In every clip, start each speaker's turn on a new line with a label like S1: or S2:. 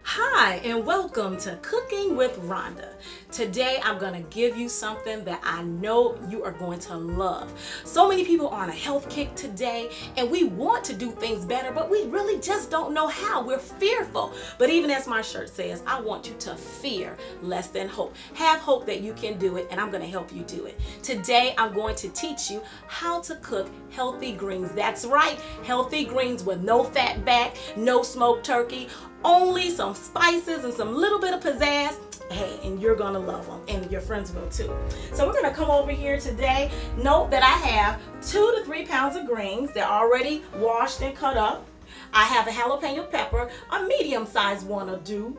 S1: Hi, and welcome to Cooking with Rhonda. Today I'm going to give you something that I know you are going to love. So many people are on a health kick today, and we want to do things better, but we really just don't know how. We're fearful. But even as my shirt says, I want you to fear less than hope. Have hope that you can do it, and I'm going to help you do it. Today I'm going to teach you how to cook healthy greens. That's right, healthy greens with no fat back, no smoked turkey, only some spices and some little bit of pizzazz. Hey, and you're gonna love them, and your friends will too. So we're gonna come over here today. Note that I have 2 to 3 pounds of greens. They're already washed and cut up. I have a jalapeno pepper, a medium-sized one will do.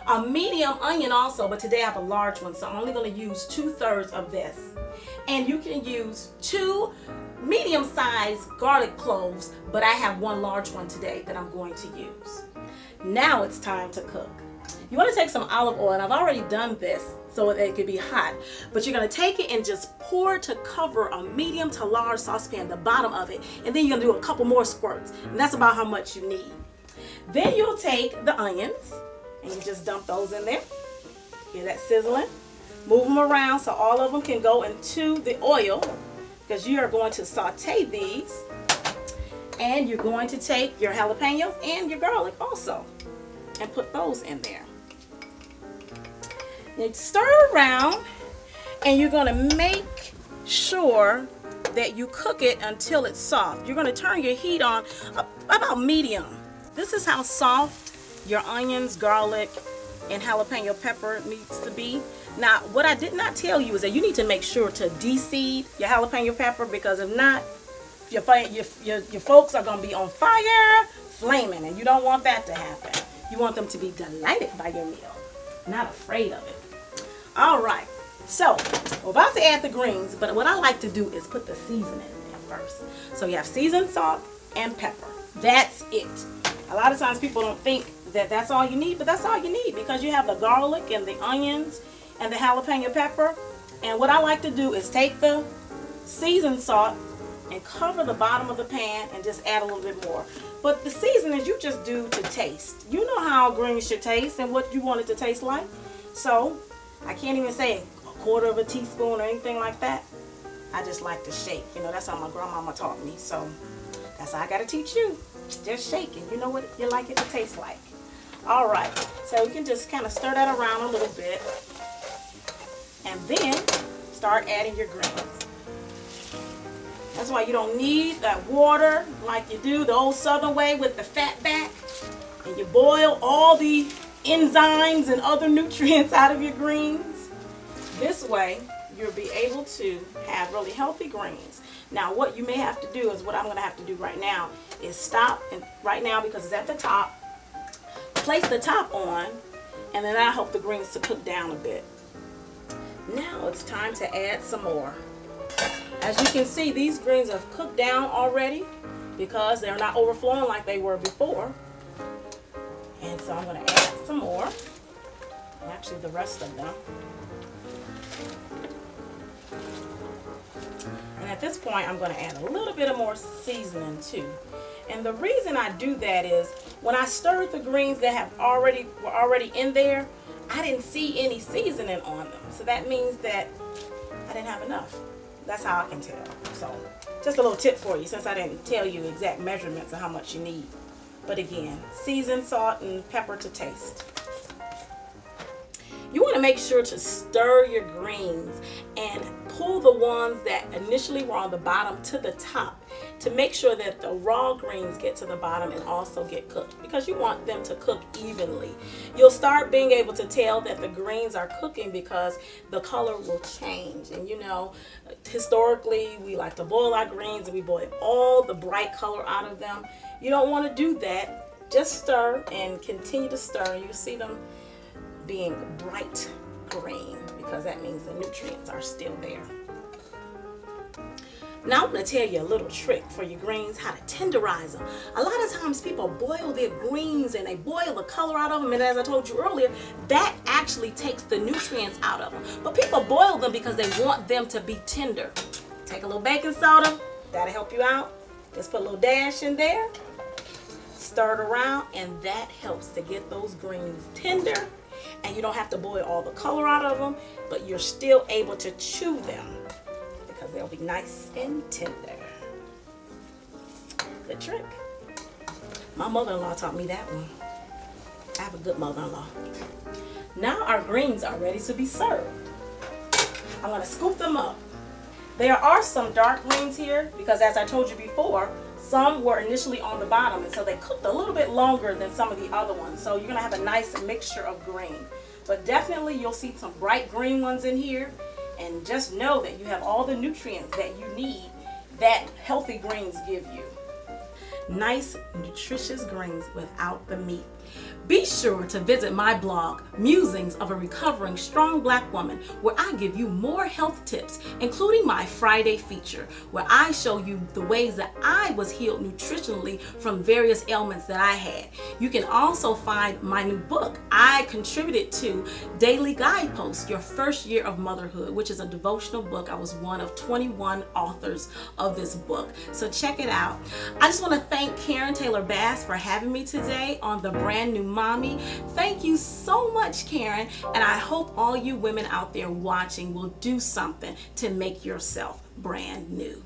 S1: A medium onion also, but today I have a large one, so I'm only gonna use 2/3 of this. And you can use 2 medium-sized garlic cloves, but I have 1 large one today that I'm going to use. Now it's time to cook. You want to take some olive oil, and I've already done this so that it could be hot, but you're going to take it and just pour to cover a medium to large saucepan, the bottom of it, and then you're going to do a couple more squirts, and that's about how much you need. Then you'll take the onions and you just dump those in there. Hear that sizzling? Move them around so all of them can go into the oil, because you are going to saute these. And you're going to take your jalapenos and your garlic also and put those in there. You stir around, and you're going to make sure that you cook it until it's soft. You're going to turn your heat on about medium. This is how soft your onions, garlic, and jalapeno pepper needs to be. Now, what I did not tell you is that you need to make sure to de-seed your jalapeno pepper, because if not, your folks are going to be on fire, flaming, and you don't want that to happen. You want them to be delighted by your meal, not afraid of it. All right, so we're about to add the greens, but what I like to do is put the seasoning in there first. So you have seasoned salt and pepper. That's it. A lot of times people don't think that that's all you need, but that's all you need, because you have the garlic and the onions and the jalapeno pepper. And what I like to do is take the seasoned salt and cover the bottom of the pan and just add a little bit more. But the seasonings you just do to taste. You know how greens should taste and what you want it to taste like. So I can't even say 1/4 of a teaspoon or anything like that. I just like to shake. You know, that's how my grandmama taught me. So that's how I got to teach you. Just shake it. You know what you like it to taste like. All right. So you can just kind of stir that around a little bit. And then start adding your greens. That's why you don't need that water like you do the old Southern way with the fat back. And you boil all the enzymes and other nutrients out of your greens. This way, you'll be able to have really healthy greens. Now, what you may have to do is what I'm going to have to do right now is stop, and right now, because it's at the top, place the top on, and then that'll help the greens to cook down a bit. Now it's time to add some more. As you can see, these greens have cooked down already because they're not overflowing like they were before. And so I'm going to add some more. Actually, the rest of them. And at this point, I'm going to add a little bit of more seasoning too. And the reason I do that is when I stirred the greens that were already in there, I didn't see any seasoning on them. So that means that I didn't have enough. That's how I can tell. So just a little tip for you, since I didn't tell you exact measurements of how much you need. But again, seasoned salt and pepper to taste. You want to make sure to stir your greens and pull the ones that initially were on the bottom to the top to make sure that the raw greens get to the bottom and also get cooked, because you want them to cook evenly. You'll start being able to tell that the greens are cooking because the color will change. And you know, historically we like to boil our greens and we boil all the bright color out of them. You don't want to do that. Just stir and continue to stir, and you see them being bright green, because that means the nutrients are still there. Now I'm going to tell you a little trick for your greens, how to tenderize them. A lot of times people boil their greens and they boil the color out of them, and as I told you earlier, that actually takes the nutrients out of them. But people boil them because they want them to be tender. Take a little baking soda, that'll help you out. Just put a little dash in there. stir it around, and that helps to get those greens tender. And you don't have to boil all the color out of them, but you're still able to chew them because they'll be nice and tender. Good trick. My mother-in-law taught me that one. I have a good mother-in-law. Now our greens are ready to be served. I'm going to scoop them up. There are some dark greens here because, as I told you before, some were initially on the bottom, and so they cooked a little bit longer than some of the other ones. So you're going to have a nice mixture of green. But definitely you'll see some bright green ones in here. And just know that you have all the nutrients that you need that healthy greens give you. Nice, nutritious greens without the meat. Be sure to visit my blog, Musings of a Recovering Strong Black Woman, where I give you more health tips, including my Friday feature, where I show you the ways that I was healed nutritionally from various ailments that I had. You can also find my new book I contributed to, Daily Guideposts, Your First Year of Motherhood, which is a devotional book. I was one of 21 authors of this book. So check it out. I just want to thank Karen Taylor Bass for having me today on the Brand New Mommy. Thank you so much, Karen, and I hope all you women out there watching will do something to make yourself brand new.